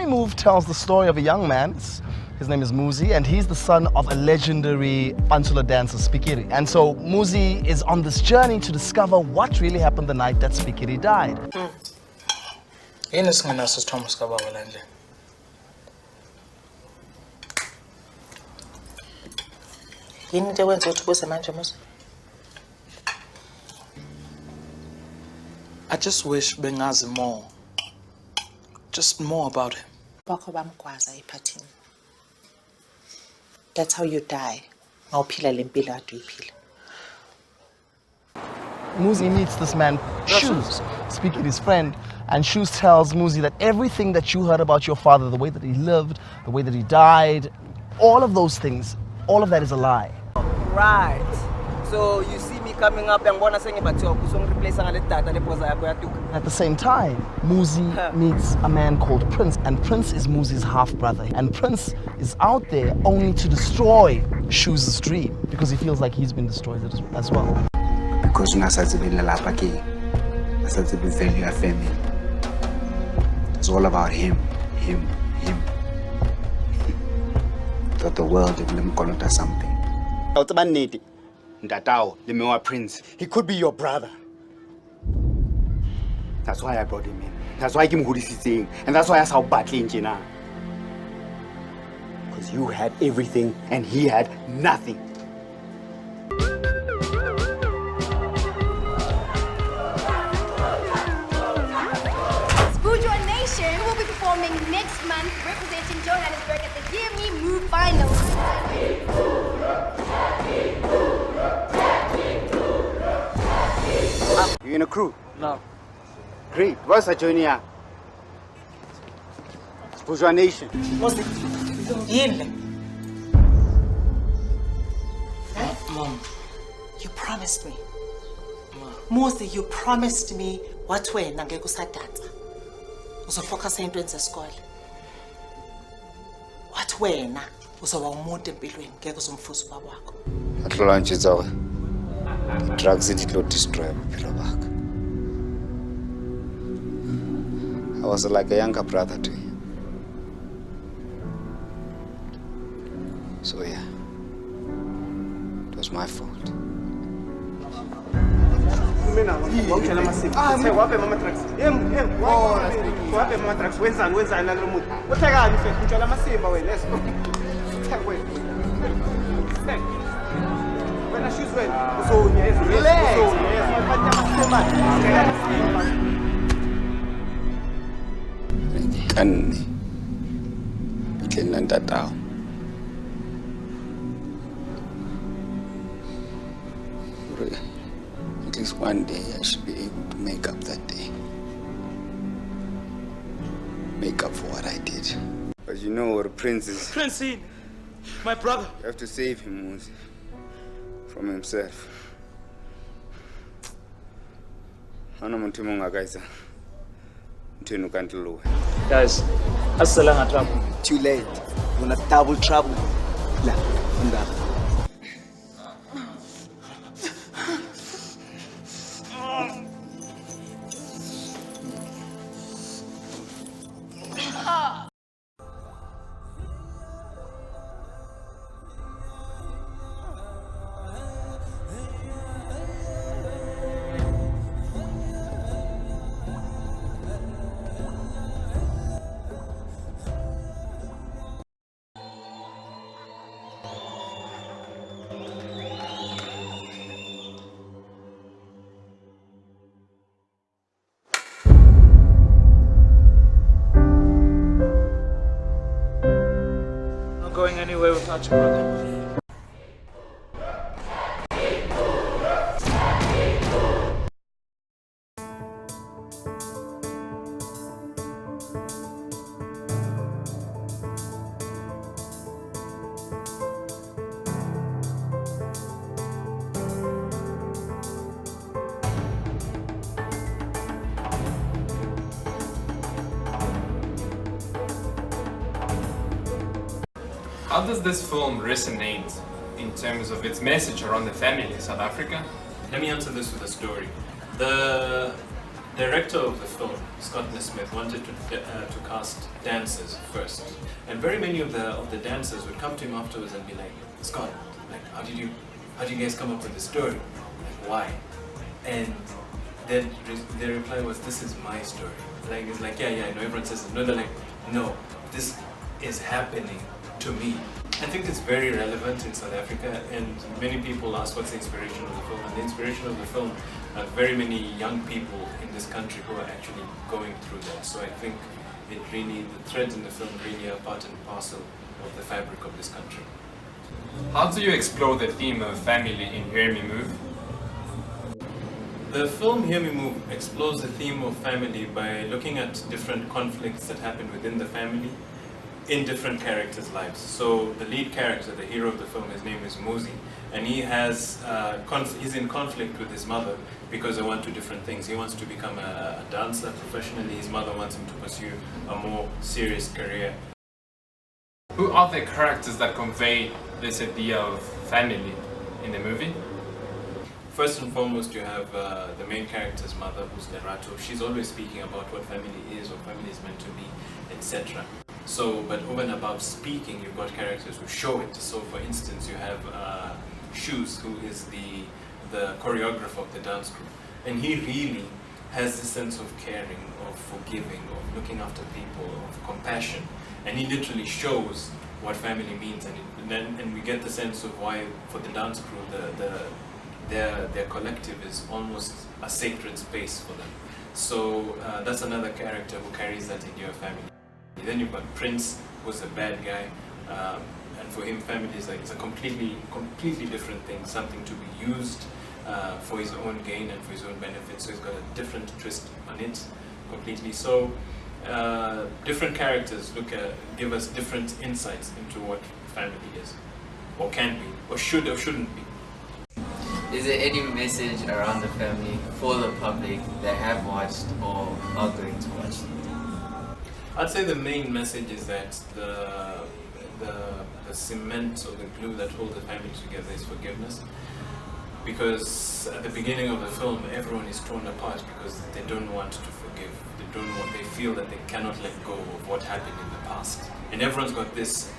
Funny Move tells the story of a young man. His name is Muzi, and he's the son of a legendary Pantula dancer, Spikiri. And so Muzi is on this journey to discover what really happened the night that Spikiri died. I just wish bengazi more. Just more about him. That's how you die. Muzi meets this man, Shoes, Spikiri's friend, and Shoes tells Muzi that everything that you heard about your father, the way that he lived, the way that he died, all of those things, all of that is a lie. Right. So you see me coming up and wanna sing about your replace At the same time, Muzi meets a man called Prince, and Prince is Muzi's half brother. And Prince is out there only to destroy Shoes' dream because he feels like he's been destroyed as well. Because value your family. It's all about him. That the world does something. Ndatao, the Mewa Prince. He could be your brother. That's why I brought him in. That's why I came saying, and that's why I saw battling Jina. Because you had everything and he had nothing. Bourgeois Nation will be performing next month, representing Johannesburg at the Hear Me Move Finals. You in a crew? No. Great. What's a junior? Bourgeois Nation. What's it? Mom, you promised me. Muzi, you promised me what way nangeke usadansa. Uzofocus entweni zesikole. What wena uzoba umuntu empilweni ngeke uzomfuza ubaba wakho. Atlola nje zawe. Drugs will destroy uphilo bakho. I was like a younger brother to him. So yeah, it was my fault. At least one day I should be able to make up that day. Make up for what I did. But you know what a prince is. Prince, my brother. You have to save him, Muzi, from himself. Guys, assalamu trouble. Too late. You're gonna double trouble. Going anywhere without your brother. How does this film resonate in terms of its message around the family in South Africa? Let me answer this with a story. The director of the film, Scott Smith, wanted to cast dancers first, and very many of the dancers would come to him afterwards and be like, Scott, like, how did you guys come up with the story? Like, why? And then their reply was, this is my story. Like, it's like, yeah, I know everyone says it. No, they're like, no, this is happening to me. I think it's very relevant in South Africa, and many people ask what's the inspiration of the film, and the inspiration of the film are very many young people in this country who are actually going through that. So I think the threads in the film really are part and parcel of the fabric of this country. How do you explore the theme of family in Hear Me Move? The film Hear Me Move explores the theme of family by looking at different conflicts that happen within the family in different characters' lives. So the lead character, the hero of the film, his name is Muzi, and he has he's in conflict with his mother because they want 2 different things. He wants to become a dancer professionally. His mother wants him to pursue a more serious career. Who are the characters that convey this idea of family in the movie? First and foremost, you have the main character's mother, who's Lerato. She's always speaking about what family is, what family is meant to be, etc. So, but over and above speaking, you've got characters who show it. So, for instance, you have Shoes, who is the choreographer of the dance group, and he really has this sense of caring, of forgiving, of looking after people, of compassion, and he literally shows what family means, and we get the sense of why, for the dance crew, their collective is almost a sacred space for them. So that's another character who carries that idea of family. Then you've got Prince, who's a bad guy, and for him family is like, it's a completely different thing, something to be used for his own gain and for his own benefit. So he's got a different twist on it completely. So different characters give us different insights into what family is, or can be, or should or shouldn't be. Is there any message around the family for the public that have watched or are going to watch? I'd say the main message is that the cement or the glue that holds the family together is forgiveness. Because at the beginning of the film, everyone is torn apart because they don't want to forgive. They feel that they cannot let go of what happened in the past. And everyone's got this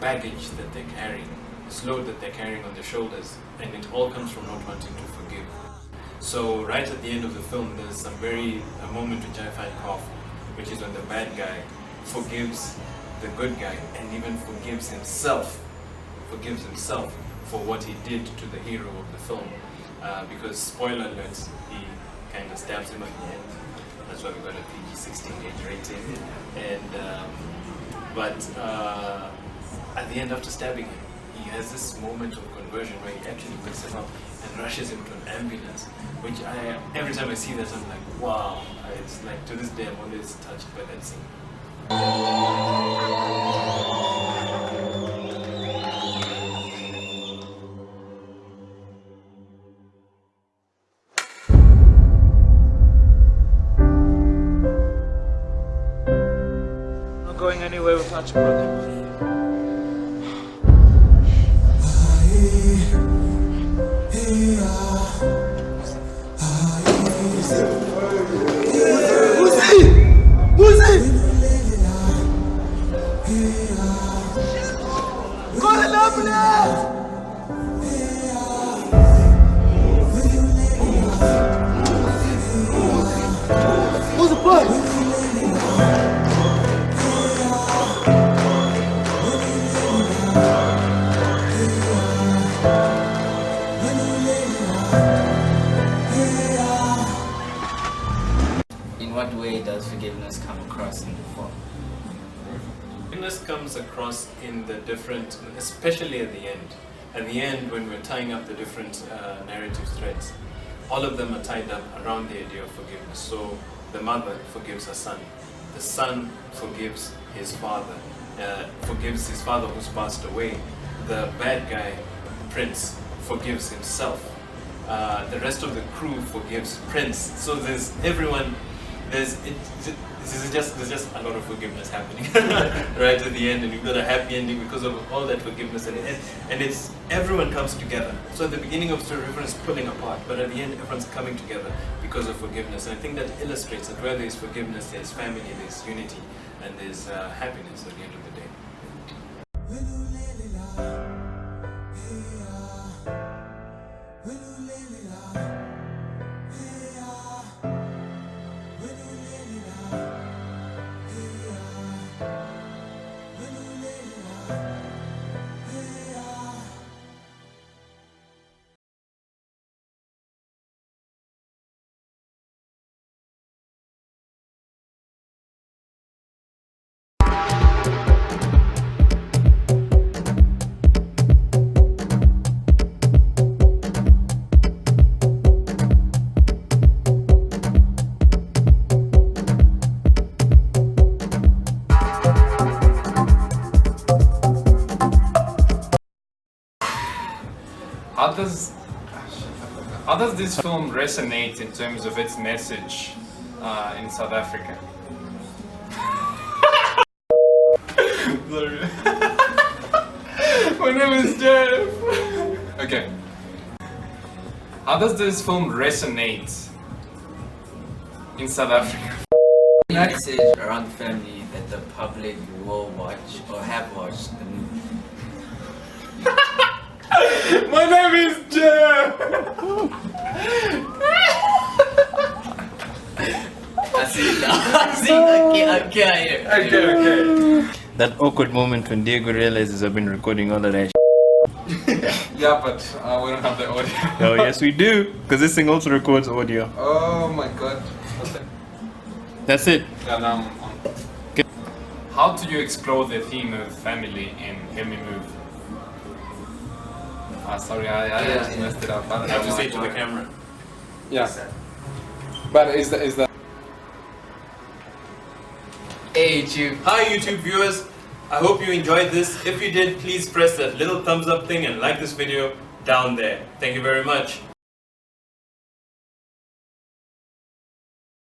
baggage that they're carrying, this load that they're carrying on their shoulders, and it all comes from not wanting to forgive. So right at the end of the film, there's a moment which I find powerful, which is when the bad guy forgives the good guy and even forgives himself for what he did to the hero of the film. Because, spoiler alert, he kind of stabs him at the end. That's why we got a PG-16 age rating. But at the end, after stabbing him, he has this moment of conversion where he actually picks him up and rushes him to an ambulance, which every time I see that, I'm like, wow. It's like, to this day, I'm always touched by that scene. Not going anywhere without you, brother. In what way does forgiveness come across in the film? Forgiveness comes across in the different, especially at the end. At the end, when we're tying up the different narrative threads, all of them are tied up around the idea of forgiveness. So the mother forgives her son. The son forgives his father. Forgives his father who's passed away. The bad guy, Prince, forgives himself. The rest of the crew forgives Prince. So there's everyone. there's just a lot of forgiveness happening right at the end, and you've got a happy ending because of all that forgiveness, and it's everyone comes together. So at the beginning of the story, everyone's pulling apart, but at the end, everyone's coming together because of forgiveness. And I think that illustrates that where there's forgiveness, there's family, there's unity, and there's happiness at the end of the day. How does this film resonate in terms of its message in South Africa? Sorry. My name is Jeff. Okay. How does this film resonate in South Africa? The message around family that the public will watch or have watched the movie. My name is Jeff. I see now. I see. Okay. That awkward moment when Diego realizes I've been recording all of that. Yeah, but we don't have the audio. Oh yes, we do, because this thing also records audio. Oh my god. That's it. Yeah, now I'm on. Okay. How do you explore the theme of family in Hear Me Move? Sorry, I just messed it up. I have to say to the camera. Yeah. But is that? Hey YouTube. Hi YouTube viewers. I hope you enjoyed this. If you did, please press that little thumbs up thing and like this video down there. Thank you very much.